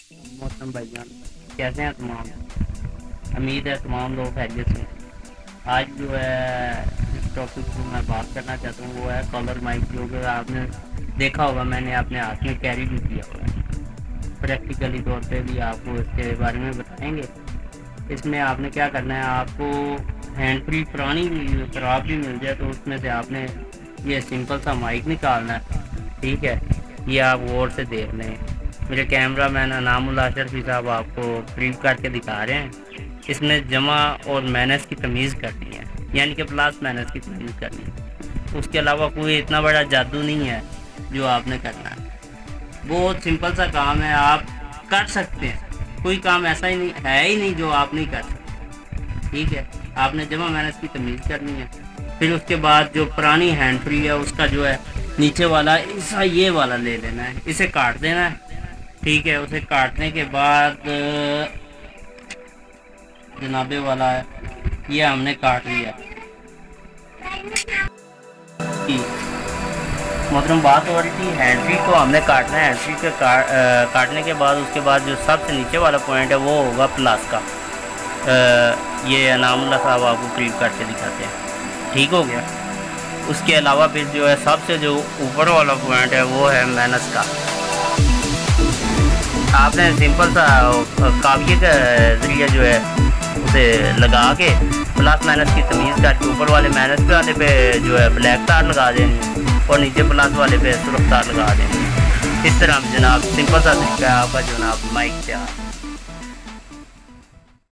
मोहतरम भाईजान, कैसे हैं तमाम। उम्मीद है तमाम लोग खैरियत से हैं। आज जो है जिस टॉपिक पर मैं बात करना चाहता हूँ वो है कॉलर माइक, जो कि आपने देखा होगा, मैंने अपने हाथ में कैरी भी किया हुआ है। प्रैक्टिकली तौर पे भी आपको इसके बारे में बताएंगे। इसमें आपने क्या करना है, आपको हैंड फ्री पुरानी खराब भी मिल जाए तो उसमें से आपने ये सिंपल सा माइक निकालना है। ठीक है, ये आप गौर से देख लें। मेरे कैमरा मैन अनामुल्लाह अशरफी साहब आपको प्रिंट करके दिखा रहे हैं। इसमें जमा और माइनस की तमीज़ करनी है, यानी कि प्लस माइनस की तमीज़ करनी है। उसके अलावा कोई इतना बड़ा जादू नहीं है जो आपने करना है। बहुत सिंपल सा काम है, आप कर सकते हैं। कोई काम ऐसा ही नहीं है ही नहीं जो आप नहीं कर सकते। ठीक है, आपने जमा माइनस की तमीज़ करनी है। फिर उसके बाद जो पुरानी हैंड फ्री है उसका जो है नीचे वाला ऐसा ये वाला ले लेना है, इसे काट देना है। ठीक है, उसे काटने के बाद जनाबे वाला है ये हमने काट लिया। मोहतरम बात हो रही थी हैंड फ्री को हमने काटना है। हैंड फ्री के काटने के बाद उसके बाद जो सबसे नीचे वाला पॉइंट है वो होगा प्लस का। ये अनामुल्लाह साहब आपको क्लिक करके दिखाते हैं। ठीक हो गया। उसके अलावा फिर जो है सबसे जो ऊपर वाला पॉइंट है वो है माइनस का। आपने सिंपल सा काविये के ज़रिए जो है उसे लगा के प्लस माइनस की तमीज़ करके ऊपर वाले माइनस पे वाले पे जो है ब्लैक तार लगा देनी और नीचे प्लस वाले पे सुर्ख तार लगा देनी। इस तरह जनाब सिंपल सा तरीका है आपका जनाब माइक तैयार।